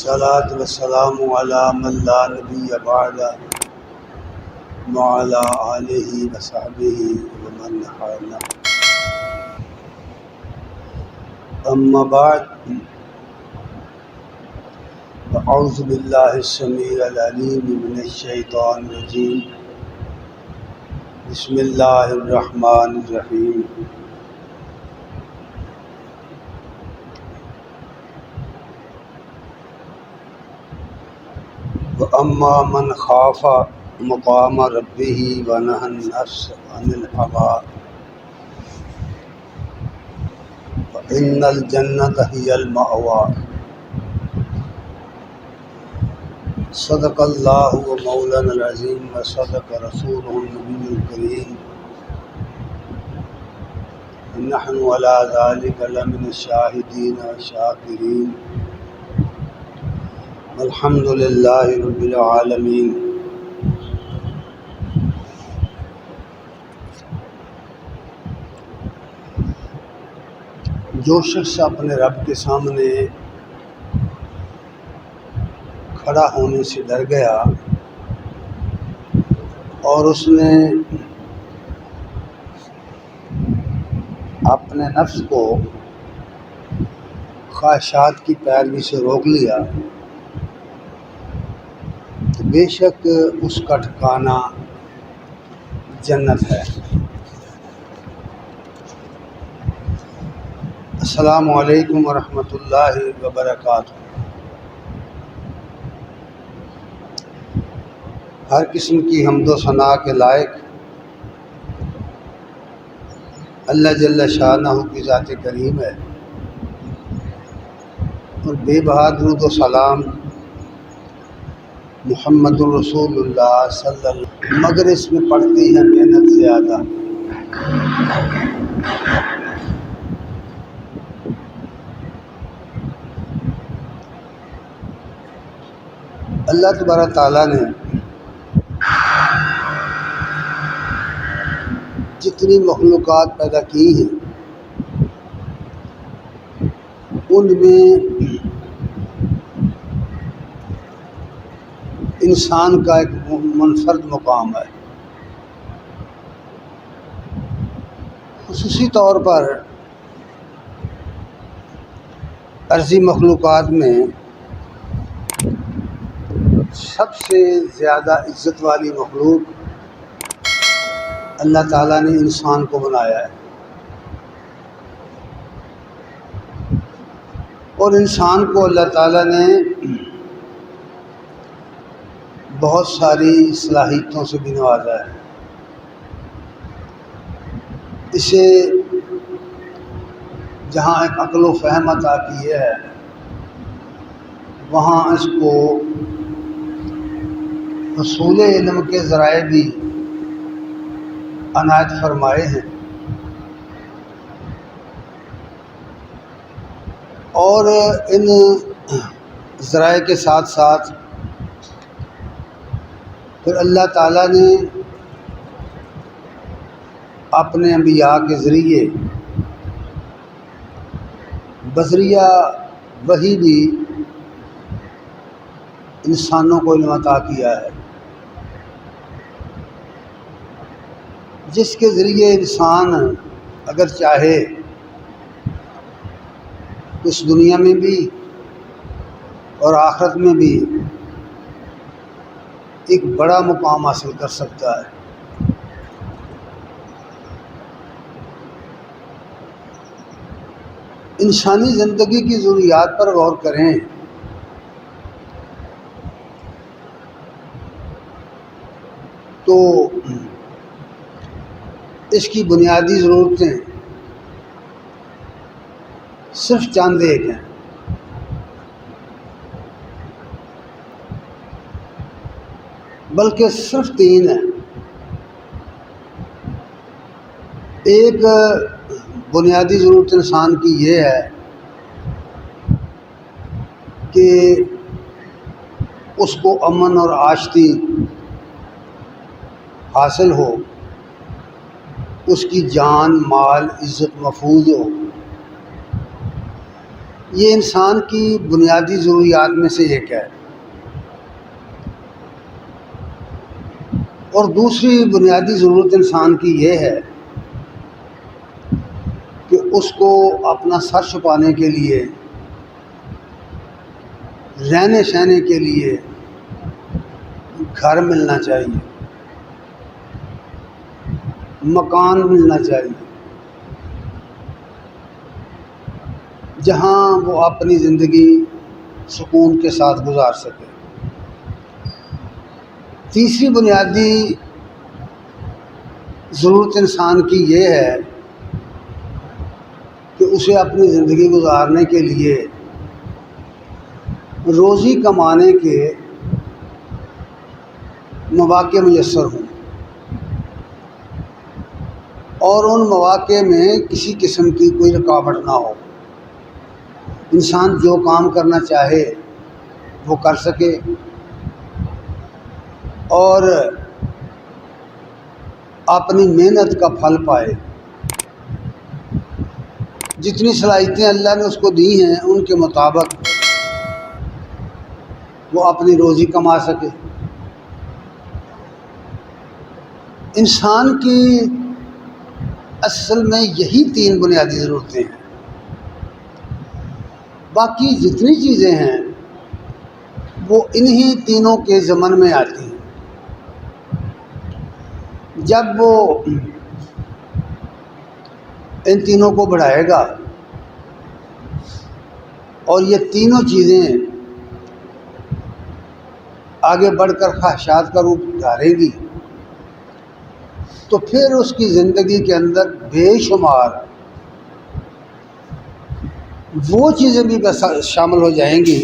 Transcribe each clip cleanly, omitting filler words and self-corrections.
والصلاة والسلام على من لا نبي بعده وعلى آله وصحبه ومن والاه. أما بعد، أعوذ بالله السميع العليم من الشيطان الرجيم. بسم الله الرحمن الرحيم. وَأَمَّا مَنْ خَافَ مَقَامَ رَبِّهِ وَنَهَى النَّفْسَ عَنِ الْهَوَىٰ فَإِنَّ الْجَنَّةَ هِيَ الْمَأْوَىٰ. صدق اللہ مولانا العظیم وصدق رسولہ النبی الکریم. نحن علی ذلک لمن الشاہدین والشاکرین والحمد للہ رب العالمین. جو شخص اپنے رب کے سامنے کھڑا ہونے سے ڈر گیا اور اس نے اپنے نفس کو خواہشات کی پیروی سے روک لیا تو بے شک اس کا ٹھکانہ جنت ہے. السلام علیکم ورحمۃ اللہ وبرکاتہ. ہر قسم کی حمد و ثنا کے لائق اللہ جل شانہ کی ذات کریم ہے، اور بے بہا درود و سلام محمد الرسول اللہ صلی اللہ علیہ وسلم. مگر اس میں پڑتی ہے محنت زیادہ. اللہ تبارک تعالیٰ نے جتنی مخلوقات پیدا کی ہیں ان میں انسان کا ایک منفرد مقام ہے. خصوصی طور پر ارضی مخلوقات میں سب سے زیادہ عزت والی مخلوق اللہ تعالیٰ نے انسان کو بنایا ہے، اور انسان کو اللہ تعالیٰ نے بہت ساری صلاحیتوں سے بھی نوازا ہے. اسے جہاں ایک عقل و فہم عطا کی ہے وہاں اس کو حصول علم کے ذرائع بھی عنایت فرمائے ہیں، اور ان ذرائع کے ساتھ ساتھ پھر اللہ تعالیٰ نے اپنے انبیاء کے ذریعے بذریعہ وحی بھی انسانوں کو علم عطا کیا ہے، جس کے ذریعے انسان اگر چاہے اس دنیا میں بھی اور آخرت میں بھی ایک بڑا مقام حاصل کر سکتا ہے. انسانی زندگی کی ضروریات پر غور کریں تو اس کی بنیادی ضرورتیں صرف چند ایک ہیں. بلکہ صرف 3 ہیں. ایک بنیادی ضرورت انسان کی یہ ہے کہ اس کو امن اور آشتی حاصل ہو، اس کی جان مال عزت محفوظ ہو. یہ انسان کی بنیادی ضروریات میں سے ایک ہے، اور دوسری بنیادی ضرورت انسان کی یہ ہے کہ اس کو اپنا سر چھپانے کے لیے، رہنے سہنے کے لیے گھر ملنا چاہیے، مکان ملنا چاہیے، جہاں وہ اپنی زندگی سکون کے ساتھ گزار سکے۔ تیسری بنیادی ضرورت انسان کی یہ ہے کہ اسے اپنی زندگی گزارنے کے لیے روزی کمانے کے مواقع میسر ہوں، اور ان مواقع میں کسی قسم کی کوئی رکاوٹ نہ ہو، انسان جو کام کرنا چاہے وہ کر سکے، اور اپنی محنت کا پھل پائے۔ جتنی صلاحیتیں اللہ نے اس کو دی ہیں ان کے مطابق وہ اپنی روزی کما سکے۔ انسان کی اصل میں یہی تین بنیادی ضرورتیں ہیں، باقی جتنی چیزیں ہیں وہ انہی تینوں کے ضمن میں آتی ہیں۔ جب وہ ان تینوں کو بڑھائے گا اور یہ تینوں چیزیں آگے بڑھ کر خواہشات کا روپ دھاریں گی، تو پھر اس کی زندگی کے اندر بے شمار وہ چیزیں بھی شامل ہو جائیں گی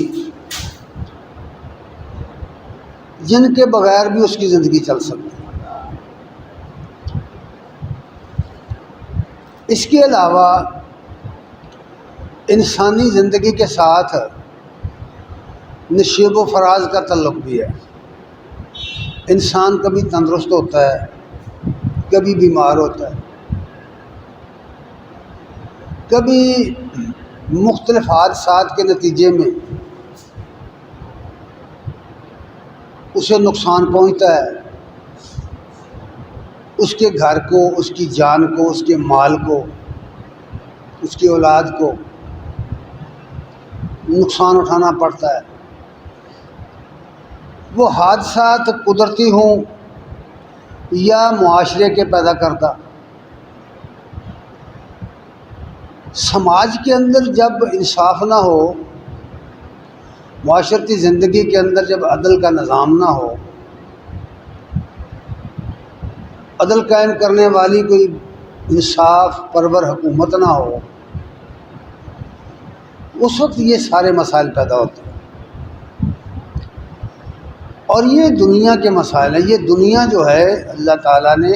جن کے بغیر بھی اس کی زندگی چل سکتی ہے۔ اس کے علاوہ انسانی زندگی کے ساتھ نشیب و فراز کا تعلق بھی ہے۔ انسان کبھی تندرست ہوتا ہے، کبھی بیمار ہوتا ہے، کبھی مختلف حادثات کے نتیجے میں اسے نقصان پہنچتا ہے، اس کے گھر کو، اس کی جان کو، اس کے مال کو، اس کی اولاد کو نقصان اٹھانا پڑتا ہے۔ وہ حادثات قدرتی ہوں یا معاشرے کے پیدا کردہ۔ سماج کے اندر جب انصاف نہ ہو، معاشرتی زندگی کے اندر جب عدل کا نظام نہ ہو، عدل قائم کرنے والی کوئی انصاف پرور حکومت نہ ہو، اس وقت یہ سارے مسائل پیدا ہوتے ہیں۔ اور یہ دنیا کے مسائل ہیں۔ یہ دنیا جو ہے اللہ تعالیٰ نے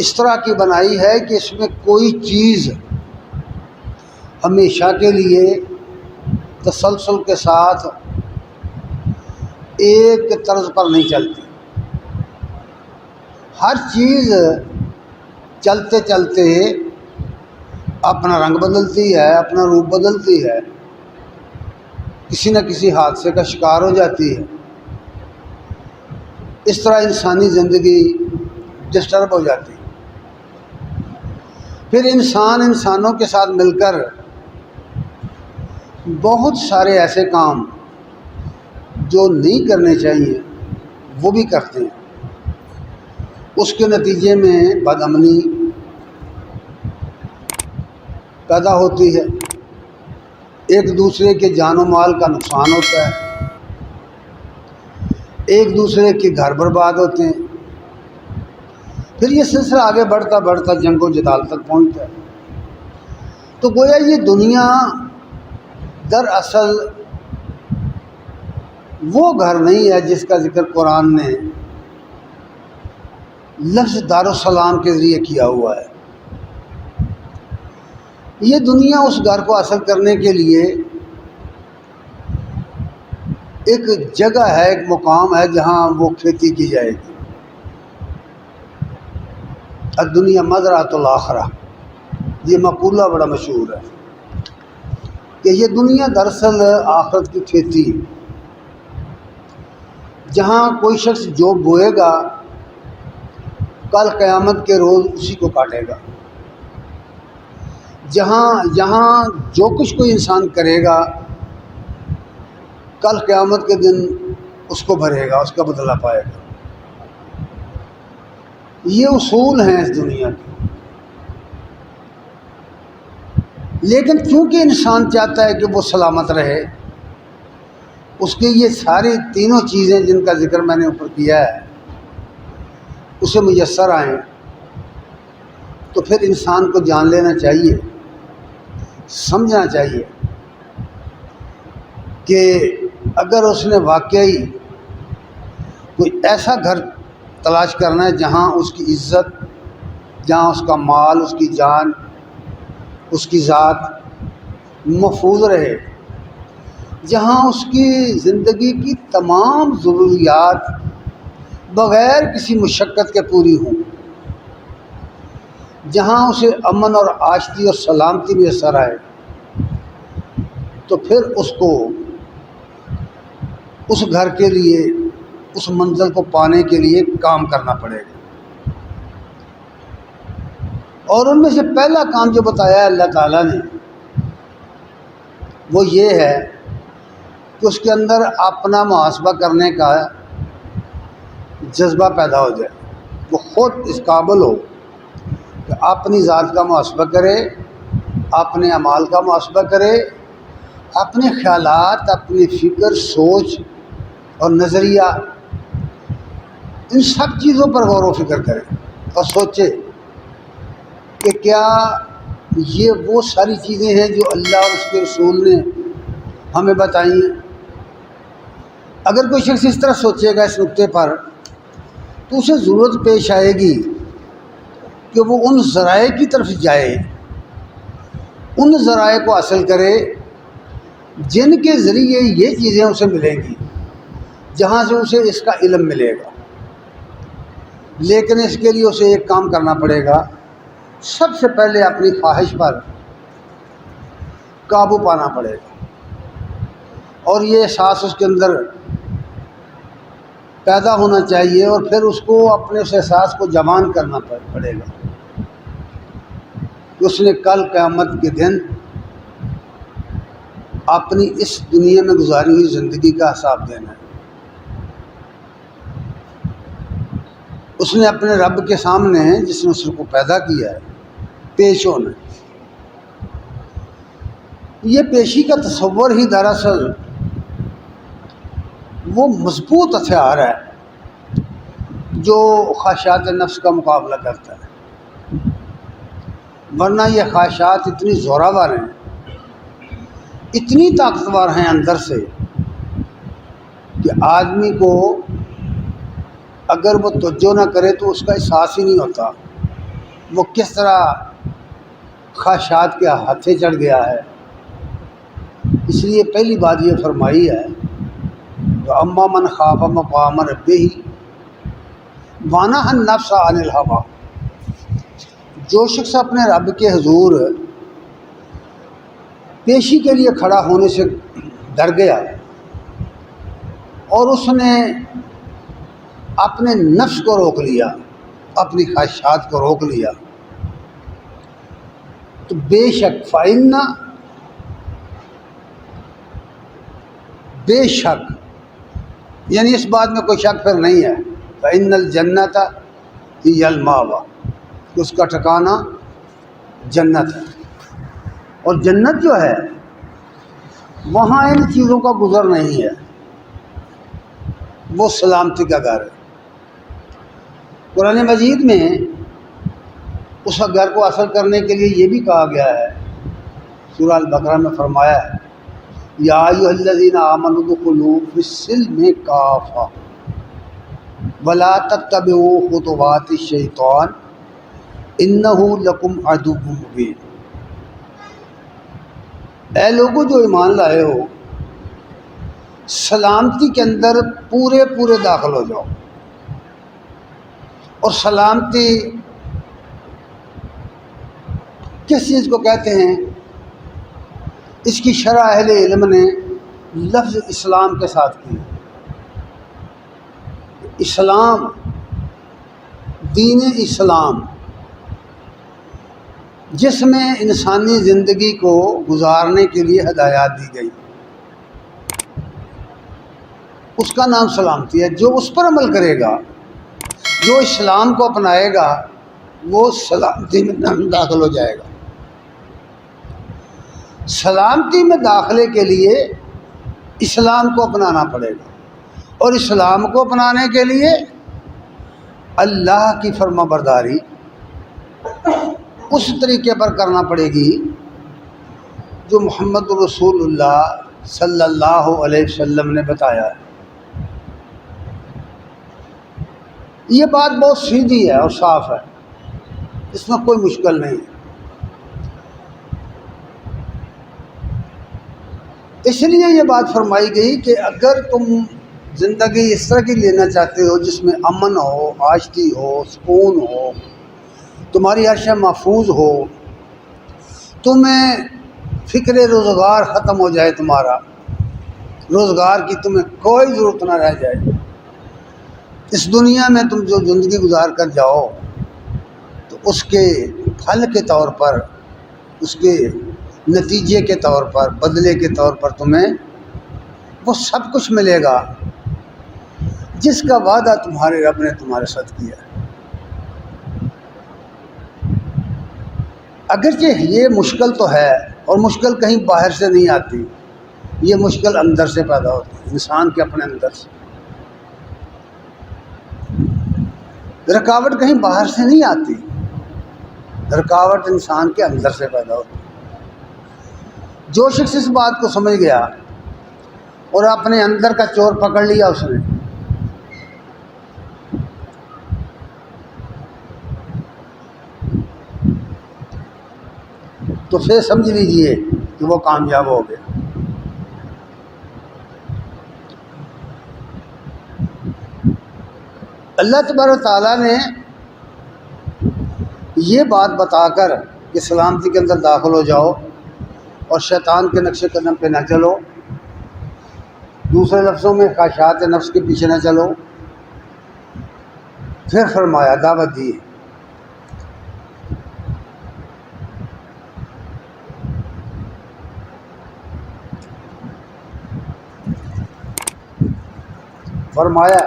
اس طرح کی بنائی ہے کہ اس میں کوئی چیز ہمیشہ کے لیے تسلسل کے ساتھ ایک طرز پر نہیں چلتی۔ ہر چیز چلتے چلتے اپنا رنگ بدلتی ہے، اپنا روپ بدلتی ہے، کسی نہ کسی حادثے کا شکار ہو جاتی ہے۔ اس طرح انسانی زندگی ڈسٹرب ہو جاتی ہے۔ پھر انسان انسانوں کے ساتھ مل کر بہت سارے ایسے کام جو نہیں کرنے چاہیے وہ بھی کرتے ہیں۔ اس کے نتیجے میں بد امنی پیدا ہوتی ہے، ایک دوسرے کے جان و مال کا نقصان ہوتا ہے، ایک دوسرے کے گھر برباد ہوتے ہیں، پھر یہ سلسلہ آگے بڑھتا بڑھتا جنگ و جدال تک پہنچتا ہے۔ تو گویا یہ دنیا دراصل وہ گھر نہیں ہے جس کا ذکر قرآن نے لفظ دارالسلام کے ذریعے کیا ہوا ہے۔ یہ دنیا اس گھر کو حاصل کرنے کے لیے ایک جگہ ہے، ایک مقام ہے جہاں وہ کھیتی کی جائے گی۔ الدنیا مزرعۃ الآخرہ، یہ مقولہ بڑا مشہور ہے۔ کہ یہ دنیا دراصل آخرت کی کھیتی ہے، جہاں کوئی شخص جو بوئے گا کل قیامت کے روز اسی کو کاٹے گا، جہاں جو کچھ کوئی انسان کرے گا کل قیامت کے دن اس کو بھرے گا، اس کا بدلہ پائے گا۔ یہ اصول ہیں اس دنیا کے۔ لیکن چونکہ انسان چاہتا ہے کہ وہ سلامت رہے، اس کے یہ ساری تینوں چیزیں جن کا ذکر میں نے اوپر کیا ہے اسے میسر آئیں، تو پھر انسان کو جان لینا چاہیے، سمجھنا چاہیے کہ اگر اس نے واقعی کوئی ایسا گھر تلاش کرنا ہے جہاں اس کی عزت، جہاں اس کا مال، اس کی جان، اس کی ذات محفوظ رہے، جہاں اس کی زندگی کی تمام ضروریات بغیر کسی مشقت کے پوری ہوں، جہاں اسے امن اور عاشقی اور سلامتی میسر آئے، تو پھر اس کو اس گھر کے لیے، اس منزل کو پانے کے لیے کام کرنا پڑے گا۔ اور ان میں سے پہلا کام جو بتایا ہے اللہ تعالیٰ نے وہ یہ ہے کہ اس کے اندر اپنا محاسبہ کرنے کا جذبہ پیدا ہو جائے، وہ خود اس قابل ہو کہ اپنی ذات کا محاسبہ کرے، اپنے اعمال کا محاسبہ کرے، اپنے خیالات، اپنی فکر، سوچ اور نظریہ، ان سب چیزوں پر غور و فکر کرے اور سوچے کہ کیا یہ وہ ساری چیزیں ہیں جو اللہ اور اس کے رسول نے ہمیں بتائی ہیں۔ اگر کوئی شخص اس طرح سوچے گا اس نقطے پر تو اسے ضرورت پیش آئے گی کہ وہ ان ذرائع کی طرف جائے، ان ذرائع کو حاصل کرے جن کے ذریعے یہ چیزیں اسے ملیں گی، جہاں سے اسے اس کا علم ملے گا۔ لیکن اس کے لیے اسے ایک کام کرنا پڑے گا، سب سے پہلے اپنی خواہش پر قابو پانا پڑے گا، اور یہ احساس اس کے اندر پیدا ہونا چاہیے، اور پھر اس کو اپنے اس احساس کو جوان کرنا پڑے گا کہ اس نے کل قیامت کے دن اپنی اس دنیا میں گزاری ہوئی زندگی کا حساب دینا ہے۔ اس نے اپنے رب کے سامنے جس نے اس کو پیدا کیا ہے پیش ہونا ہے۔ یہ پیشی کا تصور ہی دراصل وہ مضبوط ہتھیار ہے جو خواہشات نفس کا مقابلہ کرتا ہے، ورنہ یہ خواہشات اتنی زوراور ہیں، اتنی طاقتور ہیں اندر سے کہ آدمی کو اگر وہ توجہ نہ کرے تو اس کا احساس ہی نہیں ہوتا وہ کس طرح خواہشات کے ہاتھے چڑھ گیا ہے۔ اس لیے پہلی بات یہ فرمائی ہے کہ اما من خاف مقام ربہ ونہی النفس عن الہویٰ، جو شخص اپنے رب کے حضور پیشی کے لیے کھڑا ہونے سے ڈر گیا اور اس نے اپنے نفس کو روک لیا، اپنی خواہشات کو روک لیا، تو بے شک فَإِنَّ، بے شک یعنی اس بات میں کوئی شک پھر نہیں ہے، فَإِنَّ الْجَنَّةَ هِيَ الْمَأْوَىٰ، اس کا ٹھکانہ جنت ہے، اور جنت جو ہے وہاں ان چیزوں کا گزر نہیں ہے، وہ سلامتی کا گھر ہے۔ قرآن مجید میں اس گھر کو حاصل کرنے کے لیے یہ بھی کہا گیا ہے، سورہ البقرہ میں فرمایا ہے یا ایھا الذین آمنوا ادخلوا فی السلم کافۃ ولا تتبعوا خطوات الشیطان انہ لکم عدو مبین، اے لوگوں جو ایمان لائے ہو سلامتی کے اندر پورے داخل ہو جاؤ۔ اور سلامتی کس چیز کو کہتے ہیں؟ اس کی شرح اہل علم نے لفظ اسلام کے ساتھ کی۔ اسلام، دین اسلام، جس میں انسانی زندگی کو گزارنے کے لیے ہدایات دی گئی، اس کا نام سلامتی ہے۔ جو اس پر عمل کرے گا، جو اسلام کو اپنائے گا، وہ سلامتی میں داخل ہو جائے گا۔ سلامتی میں داخلے کے لیے اسلام کو اپنانا پڑے گا، اور اسلام کو اپنانے کے لیے اللہ کی فرما برداری اس طریقے پر کرنا پڑے گی جو محمد رسول اللہ صلی اللہ علیہ وسلم نے بتایا ہے۔ یہ بات بہت سیدھی ہے اور صاف ہے، اس میں کوئی مشکل نہیں ہے۔ اس لیے یہ بات فرمائی گئی کہ اگر تم زندگی اس طرح کی لینا چاہتے ہو جس میں امن ہو، آشتی ہو، سکون ہو، تمہاری عرش محفوظ ہو، تمہیں فکر روزگار ختم ہو جائے، تمہارا روزگار کی تمہیں کوئی ضرورت نہ رہ جائے، اس دنیا میں تم جو زندگی گزار کر جاؤ تو اس کے پھل کے طور پر، اس کے نتیجے کے طور پر، بدلے کے طور پر تمہیں وہ سب کچھ ملے گا جس کا وعدہ تمہارے رب نے تمہارے ساتھ کیا ہے۔ اگرچہ یہ مشکل تو ہے، اور مشکل کہیں باہر سے نہیں آتی، یہ مشکل اندر سے پیدا ہوتی ہے، انسان کے اپنے اندر سے۔ رکاوٹ کہیں باہر سے نہیں آتی، رکاوٹ انسان کے اندر سے پیدا ہوتی ہے۔ جو شخص اس بات کو سمجھ گیا اور اپنے اندر کا چور پکڑ لیا اس نے، تو پھر سمجھ لیجئے کہ وہ کامیاب ہو گیا۔ اللہ تبارک تعالیٰ نے یہ بات بتا کر کہ سلامتی کے اندر داخل ہو جاؤ اور شیطان کے نقش قدم پہ نہ چلو، دوسرے لفظوں میں خواہشات نفس کے پیچھے نہ چلو، پھر فرمایا، دعوت دی، فرمایا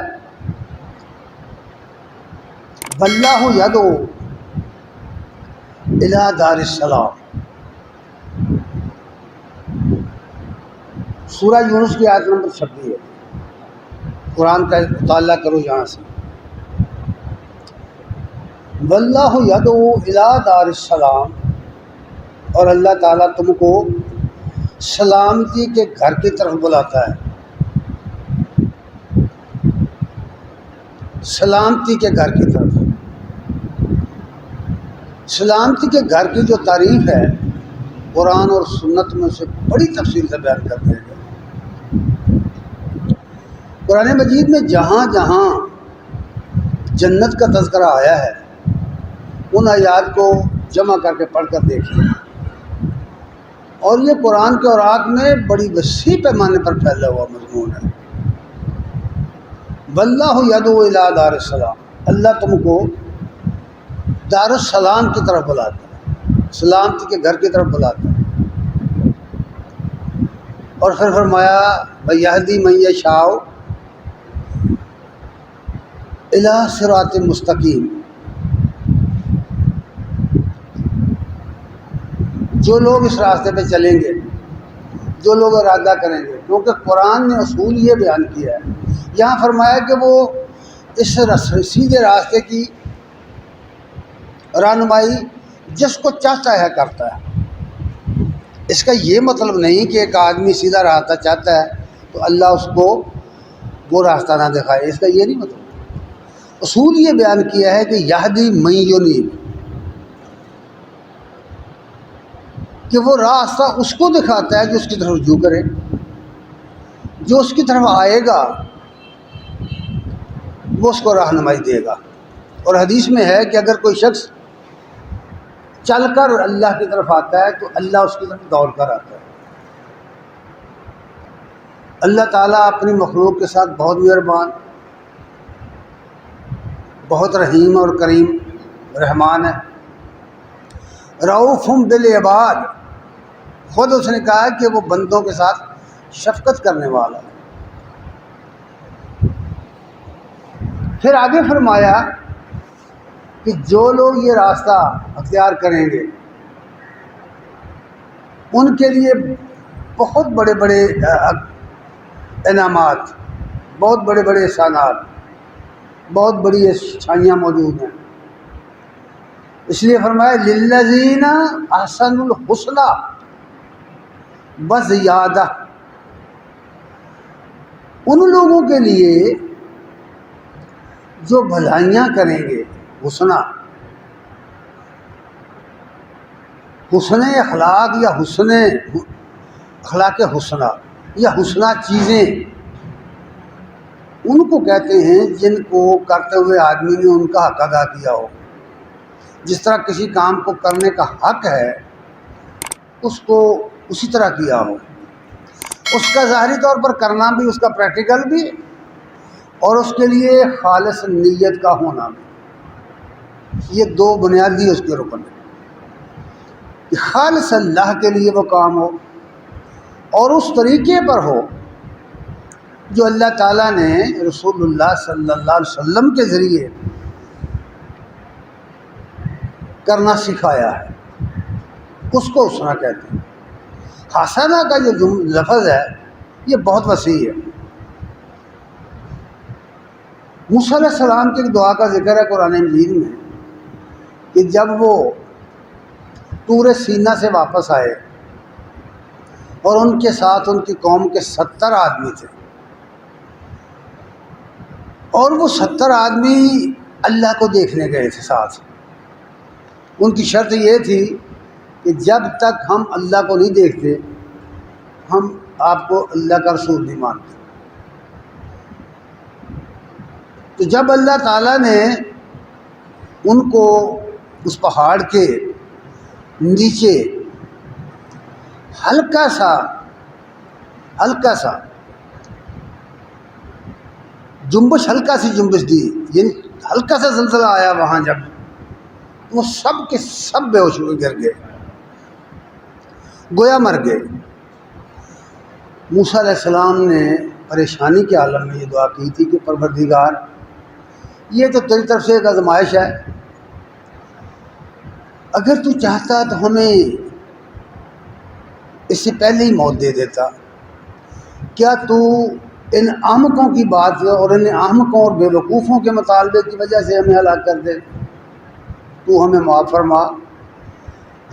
واللہ یدعو الی دار السلام۔ سورہ یونس کی آیت نمبر 26 ہے، قرآن کا مطالعہ کرو یہاں سے۔ واللہ یدعو الی دار السلام، اور اللہ تعالیٰ تم کو سلامتی کے گھر کی طرف بلاتا ہے۔ سلامتی کے گھر کی طرف، سلامتی کے گھر کی جو تعریف ہے قرآن اور سنت میں اسے بڑی تفصیل سے بیان کر دیا گیا۔ قرآن مجید میں جہاں جہاں جنت کا تذکرہ آیا ہے ان آیات کو جمع کر کے پڑھ کر دیکھیے، اور یہ قرآن کے اوراق میں بڑی وسیع پیمانے پر پھیلا ہوا مضمون ہے۔ واللہ یدعو الی دار السلام، اللہ تم کو دار السلام کی طرف بلاتا ہے، سلامتی کے گھر کی طرف بلاتا ہے۔ اور پھر فرمایا وَیَہْدِی مَن یَشَاءُ الی صراط مستقیم، جو لوگ اس راستے پہ چلیں گے، جو لوگ ارادہ کریں گے، کیونکہ قرآن نے اصول یہ بیان کیا ہے، یہاں فرمایا کہ وہ اس سیدھے راستے کی رہنمائی جس کو چاہتا ہے کرتا ہے۔ اس کا یہ مطلب نہیں کہ ایک آدمی سیدھا راستہ چاہتا ہے تو اللہ اس کو وہ راستہ نہ دکھائے، اس کا یہ نہیں مطلب۔ اصول یہ بیان کیا ہے کہ یہدی من ینیب، کہ وہ راستہ اس کو دکھاتا ہے جو اس کی طرف رجوع کرے، جو اس کی طرف آئے گا وہ اس کو رہنمائی دے گا۔ اور حدیث میں ہے کہ اگر کوئی شخص چل کر اللہ کی طرف آتا ہے تو اللہ اس کی طرف دوڑ کر آتا ہے۔ اللہ تعالیٰ اپنی مخلوق کے ساتھ بہت مہربان، بہت رحیم اور کریم رحمان ہے۔ رؤوف بالعباد، خود اس نے کہا کہ وہ بندوں کے ساتھ شفقت کرنے والا ہے۔ پھر آگے فرمایا کہ جو لوگ یہ راستہ اختیار کریں گے ان کے لیے بہت بڑے بڑے انعامات، بہت بڑے بڑے احسانات، بہت بڑی اچھائیاں موجود ہیں۔ اس لیے فرمایا للذین احسنوا الحسنی وزیادہ، ان لوگوں کے لیے جو بھلائیاں کریں گے، حسنہ، حسن اخلاق یا حسن اخلاق حسنہ یا حسنہ چیزیں ان کو کہتے ہیں جن کو کرتے ہوئے آدمی نے ان کا حق ادا کیا ہو۔ جس طرح کسی کام کو کرنے کا حق ہے اس کو اسی طرح کیا ہو، اس کا ظاہری طور پر کرنا بھی، اس کا پریکٹیکل بھی، اور اس کے لیے خالص نیت کا ہونا بھی۔ یہ دو بنیادی اس کے رکن ہیں کہ خالص اللہ کے لیے وہ کام ہو اور اس طریقے پر ہو جو اللہ تعالیٰ نے رسول اللہ صلی اللہ علیہ وسلم کے ذریعے کرنا سکھایا ہے، اس کو حسنہ کہتے ہیں۔ حسنہ کا جو لفظ ہے یہ بہت وسیع ہے۔ موسیٰ علیہ السلام کی دعا کا ذکر ہے قرآن مجید میں کہ جب وہ طور سینہ سے واپس آئے اور ان کے ساتھ ان کی قوم کے 70 آدمی تھے، اور وہ 70 آدمی اللہ کو دیکھنے گئے تھے ساتھ۔ ان کی شرط یہ تھی کہ جب تک ہم اللہ کو نہیں دیکھتے ہم آپ کو اللہ کا رسول نہیں مانتے۔ تو جب اللہ تعالیٰ نے ان کو اس پہاڑ کے نیچے ہلکا سا جنبش، ہلکا سی جنبش دی، یعنی ہلکا سا زلزلہ آیا وہاں، جب وہ سب کے سب بے ہوش ہو کے گر گئے، گویا مر گئے۔ موسیٰ علیہ السلام نے پریشانی کے عالم میں یہ دعا کی تھی کہ پروردگار یہ تو تیری طرف سے ایک آزمائش ہے، اگر تو چاہتا تو ہمیں اس سے پہلے ہی موت دے دیتا، کیا تو ان احمقوں کی بات اور ان احمقوں اور بے وقوفوں کے مطالبے کی وجہ سے ہمیں ہلاک کر دے؟ تو ہمیں معاف فرما،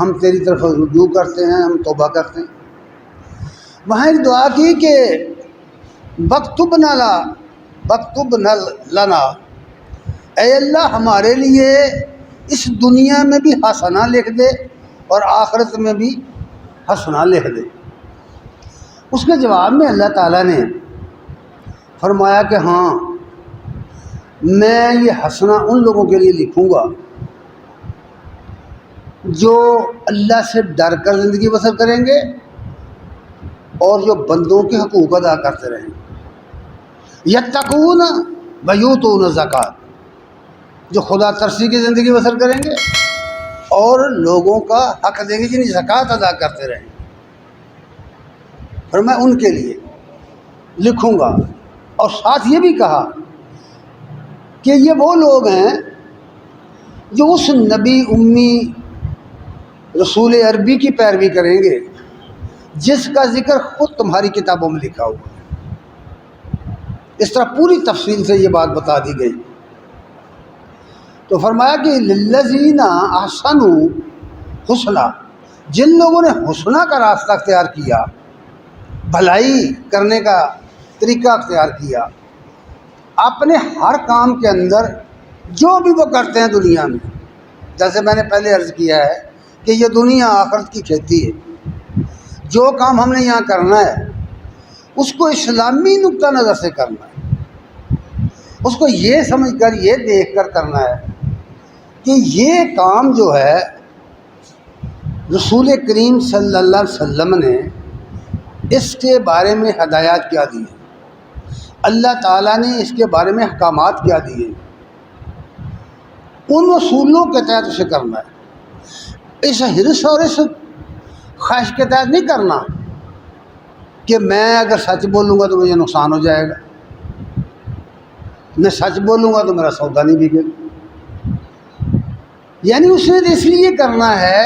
ہم تیری طرف رجوع کرتے ہیں، ہم توبہ کرتے ہیں۔ وہاں ایک دعا کی کہ وَاكْتُبْ لَنَا، اے اللہ ہمارے لیے اس دنیا میں بھی حسنہ لکھ دے اور آخرت میں بھی حسنہ لکھ دے۔ اس کے جواب میں اللہ تعالیٰ نے فرمایا کہ ہاں، میں یہ حسنہ ان لوگوں کے لیے لکھوں گا جو اللہ سے ڈر کر زندگی بسر کریں گے اور جو بندوں کے حقوق ادا کرتے رہیں گے، یتقون ویؤتون الزکوٰۃ، جو خدا ترسی کی زندگی بسر کریں گے اور لوگوں کا حق دیں گے، یعنی زکوٰۃ ادا کرتے رہیں گے۔ پھر میں ان کے لیے لکھوں گا، اور ساتھ یہ بھی کہا کہ یہ وہ لوگ ہیں جو اس نبی امی رسول عربی کی پیروی کریں گے جس کا ذکر خود تمہاری کتابوں میں لکھا ہوا ہے۔ اس طرح پوری تفصیل سے یہ بات بتا دی گئی۔ تو فرمایا کہ للذین احسنوا حسنہ، جن لوگوں نے حسنہ کا راستہ اختیار کیا، بھلائی کرنے کا طریقہ اختیار کیا، اپنے ہر کام کے اندر جو بھی وہ کرتے ہیں دنیا میں، جیسے میں نے پہلے عرض کیا ہے کہ یہ دنیا آخرت کی کھیتی ہے، جو کام ہم نے یہاں کرنا ہے اس کو اسلامی نقطہ نظر سے کرنا ہے، اس کو یہ سمجھ کر، یہ دیکھ کر کرنا ہے کہ یہ کام جو ہے رسول کریم صلی اللہ علیہ وسلم نے اس کے بارے میں ہدایات کیا دی ہیں، اللہ تعالیٰ نے اس کے بارے میں احکامات کیا دیے، ان اصولوں کے تحت اسے کرنا ہے۔ اس حرص اور اس خواہش کے تحت نہیں کرنا کہ میں اگر سچ بولوں گا تو مجھے نقصان ہو جائے گا، میں سچ بولوں گا تو میرا سودا نہیں بکے گا۔ یعنی اس نے اس لیے کرنا ہے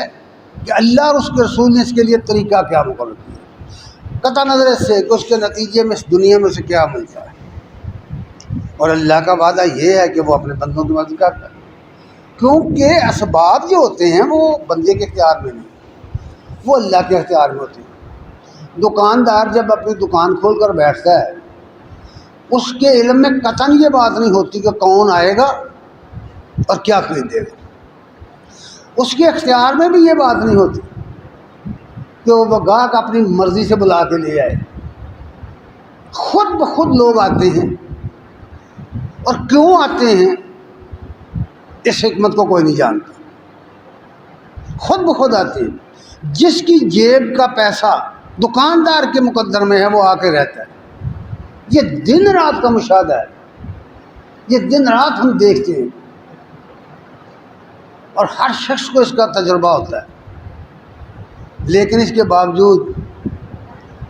کہ اللہ اور اس کے رسول نے اس کے لیے طریقہ کیا مقرر کیا، قطع نظر سے کہ اس کے نتیجے میں اس دنیا میں اسے کیا ملتا ہے۔ اور اللہ کا وعدہ یہ ہے کہ وہ اپنے بندوں کی مدد کرتا ہے، کیونکہ اسباب جو ہوتے ہیں وہ بندے کے اختیار میں نہیں، وہ اللہ کے اختیار میں ہوتے ہیں۔ دکاندار جب اپنی دکان کھول کر بیٹھتا ہے، اس کے علم میں قطعاً یہ بات نہیں ہوتی کہ کون آئے گا اور کیا خریدے گا، اس کے اختیار میں بھی یہ بات نہیں ہوتی کہ وہ گاہک اپنی مرضی سے بلا کے لے آئے۔ خود بخود لوگ آتے ہیں، اور کیوں آتے ہیں اس حکمت کو کوئی نہیں جانتا، خود بخود آتے ہیں۔ جس کی جیب کا پیسہ دکاندار کے مقدر میں ہے وہ آ کے رہتا ہے۔ یہ دن رات کا مشاہدہ ہے، یہ دن رات ہم دیکھتے ہیں، اور ہر شخص کو اس کا تجربہ ہوتا ہے، لیکن اس کے باوجود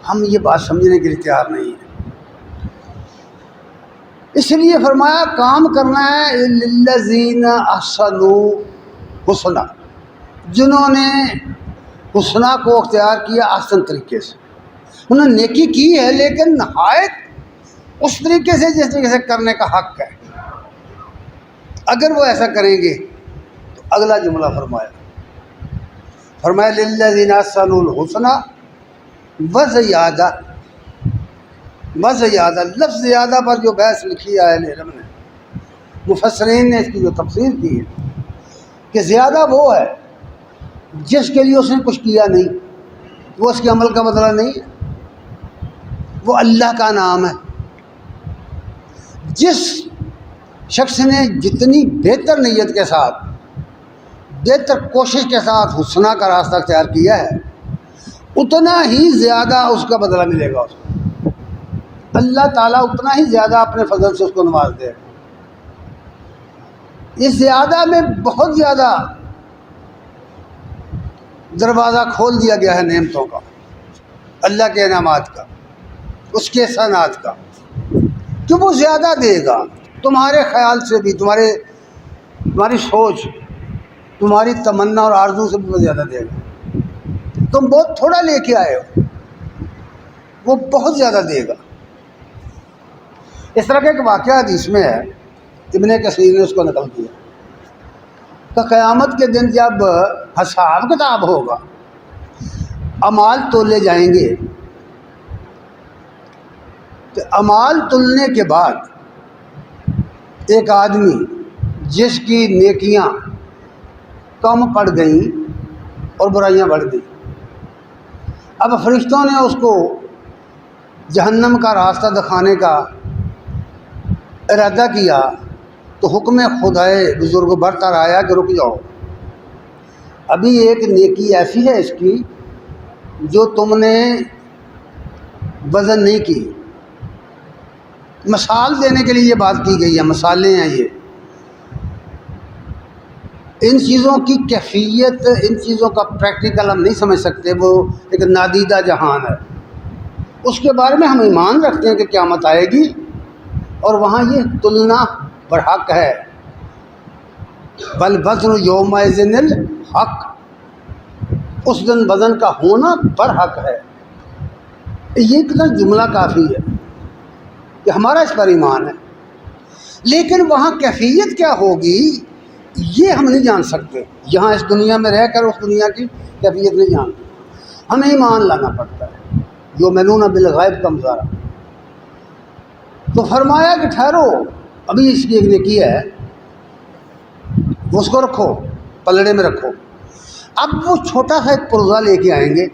ہم یہ بات سمجھنے کے لیے تیار نہیں ہیں۔ اس لیے فرمایا کام کرنا ہے للذین احسنوا حسنا، جنہوں نے حسنا کو اختیار کیا احسن طریقے سے، انہوں نے نیکی کی ہے لیکن نہایت اس طریقے سے جس طریقے سے کرنے کا حق ہے۔ اگر وہ ایسا کریں گے تو اگلا جملہ فرمایا للذین احسنوا الحسنى وزیادہ، وزیادہ لفظ زیادہ پر جو بحث لکھی ہے اہل علم نے، مفسرین نے اس کی جو تفسیر کی ہے کہ زیادہ وہ ہے جس کے لیے اس نے کچھ کیا نہیں، وہ اس کے عمل کا بدلہ نہیں ہے، وہ اللہ کا نام ہے۔ جس شخص نے جتنی بہتر نیت کے ساتھ، بہتر کوشش کے ساتھ حسنہ کا راستہ اختیار کیا ہے، اتنا ہی زیادہ اس کا بدلہ ملے گا، اس کو اللہ تعالیٰ اتنا ہی زیادہ اپنے فضل سے اس کو نواز دے گا۔ اس زیادہ میں بہت زیادہ دروازہ کھول دیا گیا ہے نعمتوں کا، اللہ کے انعامات کا، اس کے احسانات کا، کہ وہ زیادہ دے گا تمہارے خیال سے بھی، تمہاری سوچ، تمہاری تمنا اور آرزو سے بھی وہ زیادہ دے گا۔ تم بہت تھوڑا لے کے آئے ہو، وہ بہت زیادہ دے گا۔ اس طرح کا ایک واقعہ حدیث میں ہے، ابن کثیر نے اس کو نقل کیا کہ قیامت کے دن جب حساب کتاب ہوگا، اعمال تولے جائیں گے، تو اعمال تلنے کے بعد ایک آدمی جس کی نیکیاں کم پڑ گئیں اور برائیاں بڑھ گئیں، اب فرشتوں نے اس کو جہنم کا راستہ دکھانے کا ارادہ کیا، تو حکم خدائے بزرگ برتر آیا کہ رک جاؤ، ابھی ایک نیکی ایسی ہے اس کی جو تم نے وزن نہیں کی۔ مثال دینے کے لیے یہ بات کی گئی ہے، مثالیں ہیں یہ، ان چیزوں کی کیفیت، ان چیزوں کا پریکٹیکل ہم نہیں سمجھ سکتے، وہ ایک نادیدہ جہان ہے، اس کے بارے میں ہم ایمان رکھتے ہیں کہ قیامت آئے گی اور وہاں یہ تلنا برحق ہے، بل وزن یومئذ الحق، اس دن وزن کا ہونا برحق ہے۔ یہ اتنا جملہ کافی ہے کہ ہمارا اس پر ایمان ہے، لیکن وہاں کیفیت کیا ہوگی یہ ہم نہیں جان سکتے، یہاں اس دنیا میں رہ کر اس دنیا کی کیفیت نہیں جانتے، ہمیں ایمان لانا پڑتا ہے، یؤمنون بالغیب کا مظاہرہ۔ تو فرمایا کہ ٹھہرو، ابھی اس کی ایک نیکی ہے، اس کو رکھو، پلڑے میں رکھو۔ اب وہ چھوٹا سا ایک پرزہ لے کے آئیں گے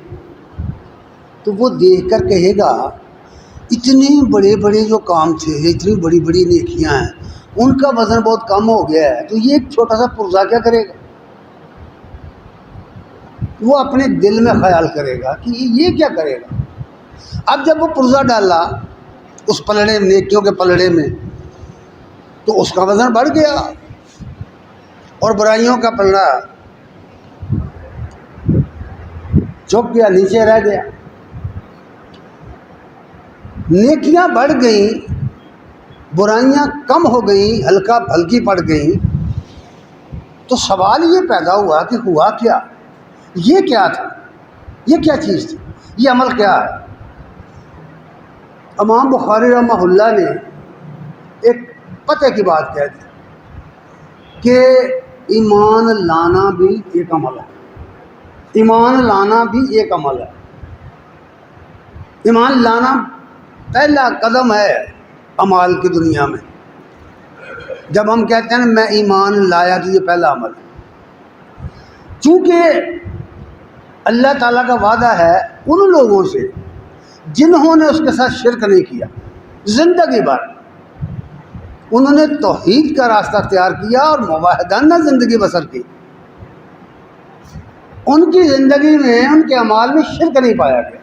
تو وہ دیکھ کر کہے گا اتنے بڑے بڑے جو کام تھے، اتنی بڑی بڑی نیکیاں ہیں، ان کا وزن بہت کم ہو گیا ہے، تو یہ ایک چھوٹا سا پرزہ کیا کرے گا؟ وہ اپنے دل میں خیال کرے گا کہ یہ کیا کرے گا، اب جب وہ پرزہ ڈالا اس پلڑے میں، نیکیوں کے پلڑے میں، تو اس کا وزن بڑھ گیا اور برائیوں کا پلڑا جھک گیا، نیچے رہ گیا۔ نیکیاں بڑھ گئیں، برائیاں کم ہو گئیں، ہلکی پڑ گئیں، تو سوال یہ پیدا ہوا کہ ہوا کیا؟ یہ کیا تھا؟ یہ کیا چیز تھی؟ یہ عمل کیا ہے؟ امام بخاری رحمہ اللہ نے ایک پتہ کی بات کہہ دی کہ ایمان لانا بھی ایک عمل ہے، ایمان لانا بھی ایک عمل ہے۔ ایمان لانا پہلا قدم ہے اعمال کی دنیا میں۔ جب ہم کہتے ہیں میں ایمان لایا تو یہ پہلا عمل ہے، چونکہ اللہ تعالیٰ کا وعدہ ہے ان لوگوں سے جنہوں نے اس کے ساتھ شرک نہیں کیا، زندگی بھر انہوں نے توحید کا راستہ اختیار کیا اور موحدانہ زندگی بسر کی، ان کی زندگی میں، ان کے اعمال میں شرک نہیں پایا گیا۔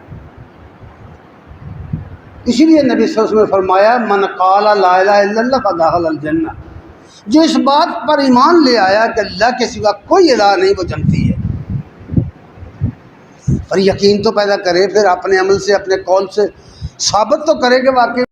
اسی لیے نبی صلی اللہ علیہ وسلم نے فرمایا من قال لا الہ الا اللہ فدخل الجنہ، جو اس بات پر ایمان لے آیا کہ اللہ کے سوا کوئی الہ نہیں، وہ جنتی ہے۔ پر یقین تو پیدا کرے، پھر اپنے عمل سے، اپنے قول سے ثابت تو کرے کہ واقعی